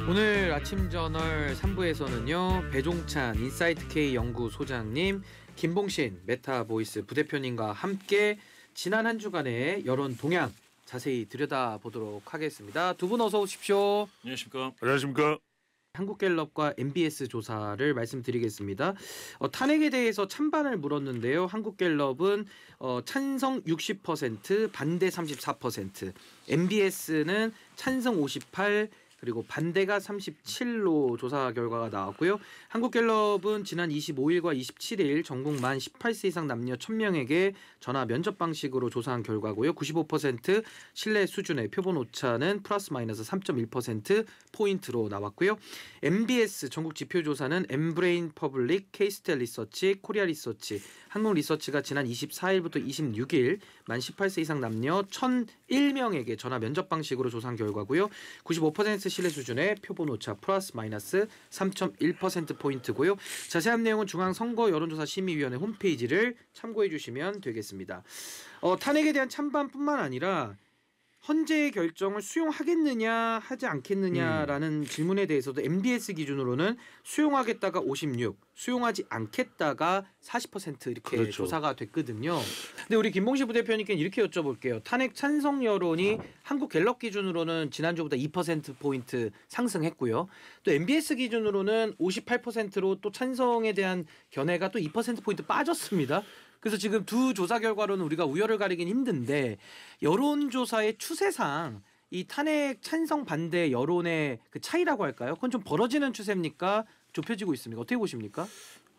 오늘 아침 저널 3부에서는요. 배종찬 인사이트K 연구소장님, 김봉신 메타보이스 부대표님과 함께 지난 한 주간의 여론 동향 자세히 들여다보도록 하겠습니다. 두 분 어서 오십시오. 안녕하십니까. 안녕하십니까. 한국갤럽과 MBS 조사를 말씀드리겠습니다. 탄핵에 대해서 찬반을 물었는데요. 한국갤럽은 찬성 60%, 반대 34%, MBS는 찬성 58%, 그리고 반대가 37로 조사 결과가 나왔고요. 한국갤럽은 지난 25일과 27일 전국 만 18세 이상 남녀 1000명에게 전화 면접 방식으로 조사한 결과고요. 95% 신뢰 수준의 표본 오차는 플러스 마이너스 3.1%포인트로 나왔고요. MBS 전국 지표조사는 엠브레인 퍼블릭, 케이스텔 리서치, 코리아 리서치, 한국 리서치가 지난 24일부터 26일 만 18세 이상 남녀 1001명에게 전화 면접 방식으로 조사한 결과고요. 95% 신뢰 수준의 표본 오차 플러스 마이너스 3.1%포인트고요. 자세한 내용은 중앙선거 여론조사 심의위원회 홈페이지를 참고해 주시면 되겠습니다. 탄핵에 대한 찬반뿐만 아니라 헌재의 결정을 수용하겠느냐 하지 않겠느냐라는 질문에 대해서도 MBS 기준으로는 수용하겠다가 56, 수용하지 않겠다가 40% 이렇게 그렇죠. 조사가 됐거든요. 근데 우리 김봉시 부대표님께는 이렇게 여쭤볼게요. 탄핵 찬성 여론이 한국 갤럽 기준으로는 지난주보다 2%포인트 상승했고요. 또 MBS 기준으로는 58%로 또 찬성에 대한 견해가 또 2%포인트 빠졌습니다. 그래서 지금 두 조사 결과로는 우리가 우열을 가리긴 힘든데 여론조사의 추세상 이 탄핵 찬성 반대 여론의 그 차이라고 할까요? 그건 좀 벌어지는 추세입니까? 좁혀지고 있습니까? 어떻게 보십니까?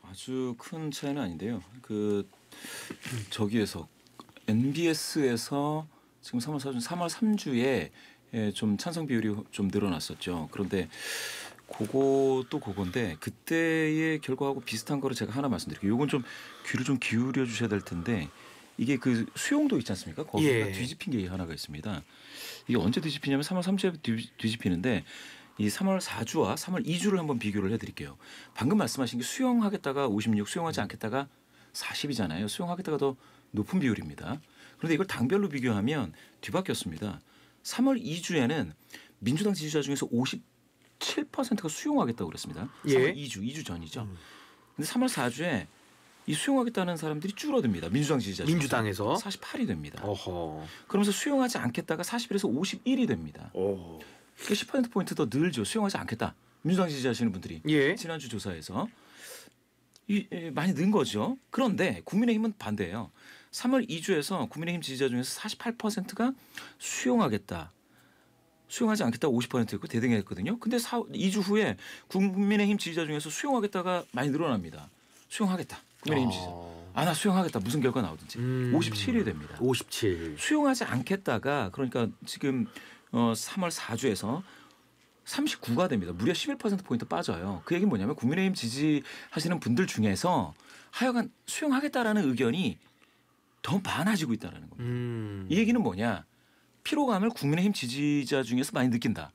아주 큰 차이는 아닌데요. 저기에서 NBS에서 지금 3월 3주에 좀 찬성 비율이 좀 늘어났었죠. 그런데 그것도 그건데 그때의 결과하고 비슷한 거를 제가 하나 말씀드릴게요. 이건 좀 귀를 좀 기울여 주셔야 될 텐데 이게 그 수용도 있지 않습니까? 거기가 뒤집힌 게 하나가 있습니다. 이게 언제 뒤집히냐면 3월 3주에 뒤집히는데 이 3월 4주와 3월 2주를 한번 비교를 해드릴게요. 방금 말씀하신 게 수용하겠다가 56, 수용하지 않겠다가 40이잖아요. 수용하겠다가 더 높은 비율입니다. 그런데 이걸 당별로 비교하면 뒤바뀌었습니다. 3월 2주에는 민주당 지지자 중에서 57%가 수용하겠다고 그랬습니다. 3월 2주 전이죠. 근데 3월 4주에 이 수용하겠다는 사람들이 줄어듭니다. 민주당 지지자 중에서. 민주당에서 48이 됩니다. 어허. 그러면서 수용하지 않겠다가 41에서 51이 됩니다. 오. 10%포인트 더 늘죠. 수용하지 않겠다. 민주당 지지하시는 분들이 지난주 조사에서 많이 는 거죠. 그런데 국민의힘은 반대예요. 3월 2주에서 국민의힘 지지자 중에서 48%가 수용하겠다. 수용하지 않겠다 50%였고 대등했거든요. 근데 2주 후에 국민의힘 지지자 중에서 수용하겠다가 많이 늘어납니다. 수용하겠다. 국민의힘 지지자. 나 수용하겠다. 무슨 결과 나오든지. 57이 됩니다. 57. 수용하지 않겠다가 그러니까 지금 3월 4주에서 39가 됩니다. 무려 11%포인트 빠져요. 그 얘기는 뭐냐면 국민의힘 지지하시는 분들 중에서 하여간 수용하겠다라는 의견이 더 많아지고 있다는 겁니다. 이 얘기는 뭐냐. 피로감을 국민의힘 지지자 중에서 많이 느낀다.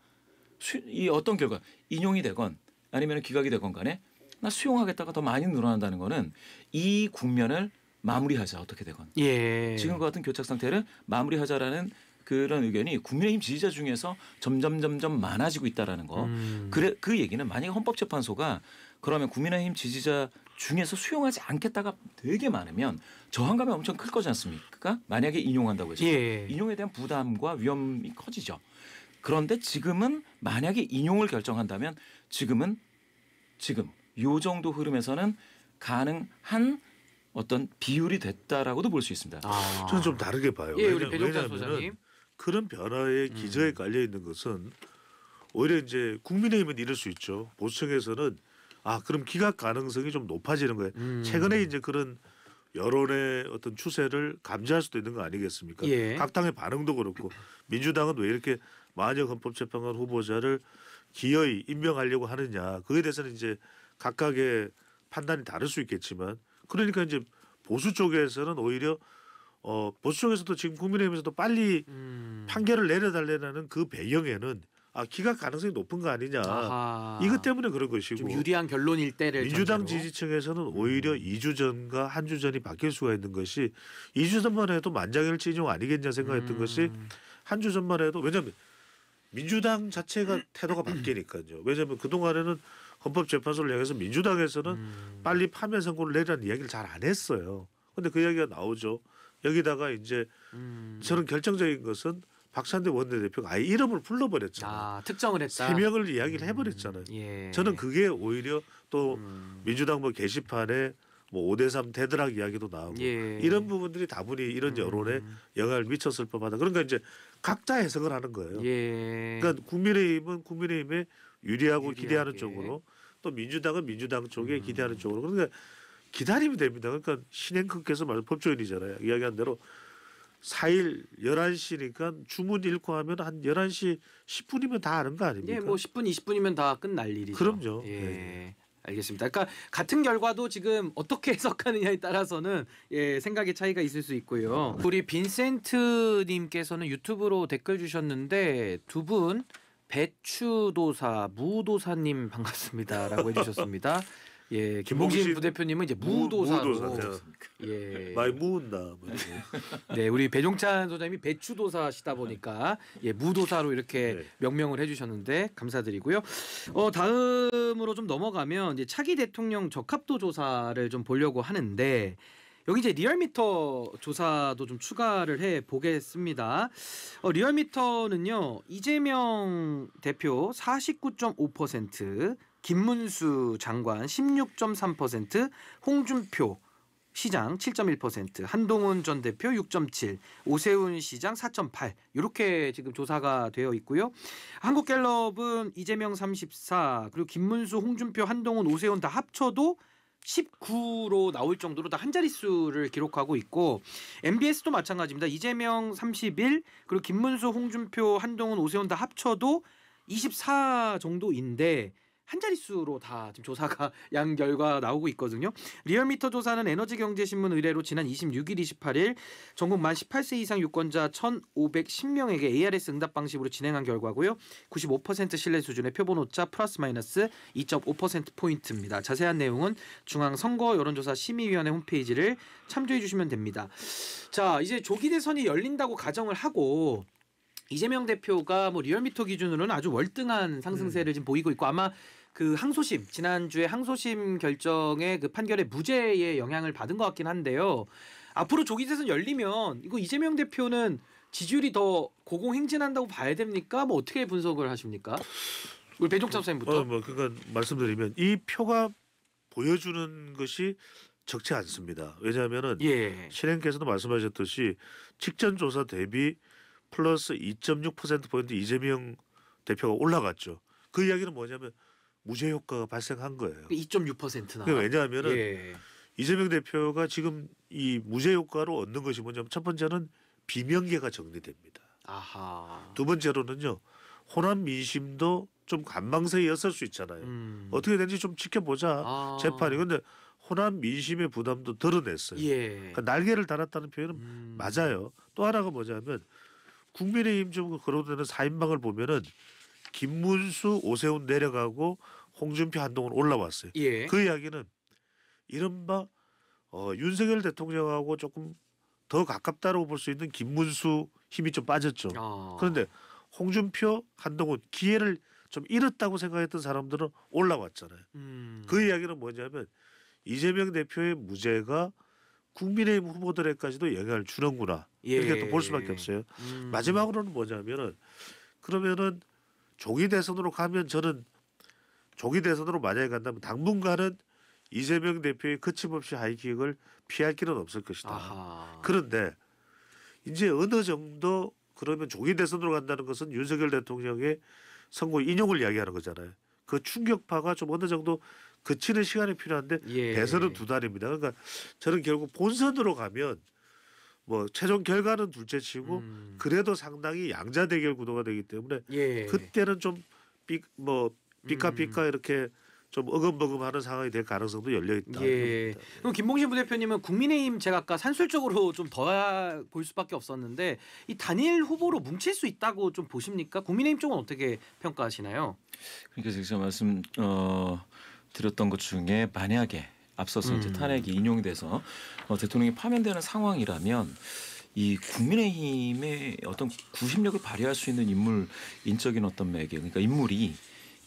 이 어떤 결과 인용이 되건 아니면 기각이 되건 간에 나 수용하겠다가 더 많이 늘어난다는 거는 이 국면을 마무리하자 어떻게 되건. 지금과 같은 교착 상태를 마무리하자라는 그런 의견이 국민의힘 지지자 중에서 점점 많아지고 있다라는 거. 그 얘기는 만약에 헌법재판소가 그러면 국민의힘 지지자 중에서 수용하지 않겠다가 되게 많으면 저항감이 엄청 클 거지 않습니까? 만약에 인용한다고 해서 인용에 대한 부담과 위험이 커지죠. 그런데 지금은 만약에 인용을 결정한다면 지금 요 정도 흐름에서는 가능한 어떤 비율이 됐다라고도 볼 수 있습니다. 저는 좀 다르게 봐요. 우리 배종찬 소장님. 그런 변화의 기저에 깔려 있는 것은 오히려 이제 국민의힘은 이럴 수 있죠. 보수층에서는 그럼 기각 가능성이 좀 높아지는 거예요. 최근에 이제 그런 여론의 어떤 추세를 감지할 수도 있는 거 아니겠습니까? 각 당의 반응도 그렇고 민주당은 왜 이렇게 만약 헌법재판관 후보자를 기어이 임명하려고 하느냐. 그에 대해서는 이제 각각의 판단이 다를 수 있겠지만 그러니까 이제 보수 쪽에서는 오히려 보수 쪽에서도 지금 국민의힘에서도 빨리 판결을 내려달라는 그 배경에는 기각 가능성이 높은 거 아니냐. 이것 때문에 그런 것이고. 좀 유리한 결론일 때를 민주당 전제로. 지지층에서는 오히려 2주 전과 한 주 전이 바뀔 수가 있는 것이 2주 전만 해도 만장일치 인용 아니겠냐 생각했던 것이 한 주 전만 해도 왜냐하면 민주당 자체가 태도가 바뀌니까요. 왜냐하면 그 동안에는 헌법재판소를 향해서 민주당에서는 빨리 파면 선고를 내라는 이야기를 잘 안 했어요. 근데 그 이야기가 나오죠. 여기다가 이제 저는 결정적인 것은 박찬대 원내대표가 아예 이름을 불러버렸잖아요. 아, 특정을 했다. 세 명을 이야기를 해버렸잖아요. 예. 저는 그게 오히려 또 민주당 뭐 게시판에 뭐 5대3 대드락 이야기도 나오고 예. 이런 부분들이 다분히 이런 여론에 영향을 미쳤을 법하다. 그러니까 이제 각자 해석을 하는 거예요. 예. 그러니까 국민의힘은 국민의힘에 유리하고 유리하게. 기대하는 쪽으로 또 민주당은 민주당 쪽에 기대하는 쪽으로 그러니까 기다리면 됩니다. 그러니까 신행크께서 말한 법조인이잖아요. 이야기한 대로 4일 11시니까 주문 읽고 하면 한 11시 10분이면 다 아는 거 아닙니까? 예, 뭐 10분, 20분이면 다 끝날 일이죠. 그럼요. 예. 네. 알겠습니다. 그러니까 같은 결과도 지금 어떻게 해석하느냐에 따라서는 예, 생각의 차이가 있을 수 있고요. 우리 빈센트 님께서는 유튜브로 댓글 주셨는데 두 분 배추도사, 무도사님 반갑습니다라고 해주셨습니다. 예, 김봉신 김봉신 부대표님은 이제 무도사로 무도사죠. 예, 많이 무은다. 네, 우리 배종찬 소장님이 배추도사시다 보니까 예, 무도사로 이렇게 네. 명명을 해주셨는데 감사드리고요. 다음으로 좀 넘어가면 이제 차기 대통령 적합도 조사를 좀 보려고 하는데 여기 이제 리얼미터 조사도 좀 추가를 해 보겠습니다. 리얼미터는요 이재명 대표 49.5%, 김문수 장관 16.3%, 홍준표 시장 7.1%, 한동훈 전 대표 6.7, 오세훈 시장 4.8 이렇게 지금 조사가 되어 있고요. 한국갤럽은 이재명 34 그리고 김문수, 홍준표, 한동훈, 오세훈 다 합쳐도 19로 나올 정도로 다 한 자릿수를 기록하고 있고 MBS도 마찬가지입니다. 이재명 31 그리고 김문수, 홍준표, 한동훈, 오세훈 다 합쳐도 24 정도인데 한 자릿수로 다 지금 조사가 양 결과 나오고 있거든요. 리얼미터 조사는 에너지경제신문 의뢰로 지난 26일, 28일 전국 만 18세 이상 유권자 1,510명에게 ARS 응답 방식으로 진행한 결과고요. 95% 신뢰 수준의 표본 오차 플러스 마이너스 2.5%포인트입니다. 자세한 내용은 중앙선거 여론조사 심의위원회 홈페이지를 참조해 주시면 됩니다. 자, 이제 조기 대선이 열린다고 가정을 하고 이재명 대표가 뭐 리얼미터 기준으로는 아주 월등한 상승세를 지금 보이고 있고 아마 그 항소심 지난주에 항소심 결정의 그 판결에 무죄의 영향을 받은 것 같긴 한데요. 앞으로 조기 대선 열리면 이거 이재명 대표는 지지율이 더 고공행진한다고 봐야 됩니까? 뭐 어떻게 분석을 하십니까? 우리 배종찬 선생님부터. 그러니까 말씀드리면 이 표가 보여주는 것이 적지 않습니다. 왜냐하면은 예. 신행께서도 말씀하셨듯이 직전 조사 대비 플러스 2.6%포인트 이재명 대표가 올라갔죠. 그 이야기는 뭐냐면 무죄 효과가 발생한 거예요. 2.6%나. 왜냐하면은 예. 이재명 대표가 지금 이 무죄 효과로 얻는 것이 뭐냐면 첫 번째는 비명계가 정리됩니다. 아하. 두 번째로는요. 호남 민심도 좀 관망세였을 수 있잖아요. 어떻게 되는지 좀 지켜보자. 아. 재판이. 근데 호남 민심의 부담도 덜어냈어요. 예. 그러니까 날개를 달았다는 표현은 맞아요. 또 하나가 뭐냐면 국민의힘 좀 거론되는 4인방을 보면은 김문수, 오세훈 내려가고 홍준표, 한동훈 올라왔어요. 예. 그 이야기는 이른바 윤석열 대통령하고 조금 더 가깝다고 볼 수 있는 김문수 힘이 좀 빠졌죠. 아. 그런데 홍준표, 한동훈 기회를 좀 잃었다고 생각했던 사람들은 올라왔잖아요. 그 이야기는 뭐냐면 이재명 대표의 무죄가 국민의힘 후보들에까지도 영향을 주는구나. 예. 이렇게 또 볼 수밖에 없어요. 마지막으로는 뭐냐면은 그러면은 조기 대선으로 가면 저는 조기 대선으로 만약에 간다면 당분간은 이재명 대표의 거침없이 하이킥을 피할 길은 없을 것이다. 아하. 그런데 이제 어느 정도 그러면 조기 대선으로 간다는 것은 윤석열 대통령의 선거 인용을 이야기하는 거잖아요. 그 충격파가 좀 어느 정도 그치는 시간이 필요한데 예. 대선은 2달입니다. 그러니까 저는 결국 본선으로 가면 뭐 최종 결과는 둘째치고 그래도 상당히 양자 대결 구도가 되기 때문에 예. 그때는 좀 삐까삐까 이렇게 좀 어금버금하는 상황이 될 가능성도 열려 있다. 예. 그럼 김봉신 부대표님은 국민의힘 제가 아까 산술적으로 좀 더 볼 수밖에 없었는데 이 단일 후보로 뭉칠 수 있다고 좀 보십니까? 국민의힘 쪽은 어떻게 평가하시나요? 그러니까 제가 말씀 드렸던 것 중에 만약에 앞서서 이제 탄핵이 인용돼서 대통령이 파면되는 상황이라면 이 국민의힘의 어떤 구심력을 발휘할 수 있는 인물 인적인 어떤 매개 그러니까 인물이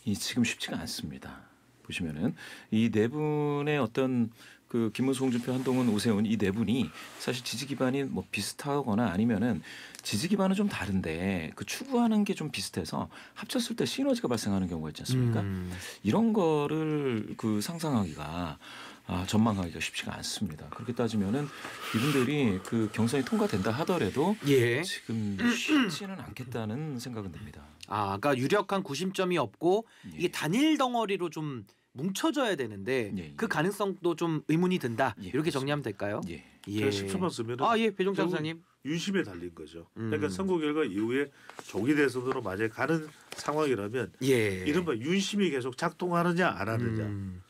이 지금 쉽지가 않습니다. 보시면은 이 네 분의 어떤 그 김문수, 홍준표, 한동훈, 오세훈 이 네 분이 사실 지지 기반이 뭐 비슷하거나 아니면은 지지 기반은 좀 다른데 그 추구하는 게 좀 비슷해서 합쳤을 때 시너지가 발생하는 경우가 있지 않습니까? 이런 거를 그 상상하기가 전망하기가 쉽지가 않습니다. 그렇게 따지면은 이분들이 그 경선이 통과된다 하더라도 예. 지금 쉽지는 않겠다는 생각은 듭니다. 그러니까 유력한 구심점이 없고 예. 이게 단일 덩어리로 좀 뭉쳐져야 되는데 예, 예. 그 가능성도 좀 의문이 든다. 예, 이렇게 그렇습니다. 정리하면 될까요? 예. 제가 10초만 쓰면은 예, 배종찬 소장님. 윤심에 달린 거죠. 그러니까 음. 선거 결과 이후에 조기 대선으로 만약에 가는 상황이라면 예. 이른바 윤심이 계속 작동하느냐 안 하느냐.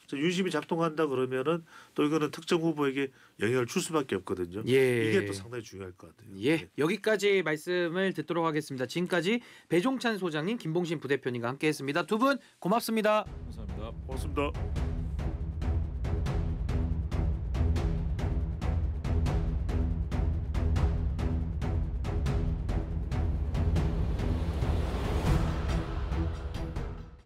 그래서 윤심이 작동한다 그러면은 또 이거는 특정 후보에게 영향을 줄 수밖에 없거든요. 예. 이게 또 상당히 중요할 것 같아요. 예, 네. 여기까지 말씀을 듣도록 하겠습니다. 지금까지 배종찬 소장님, 김봉신 부대표님과 함께했습니다. 두 분 고맙습니다. 감사합니다. 고맙습니다.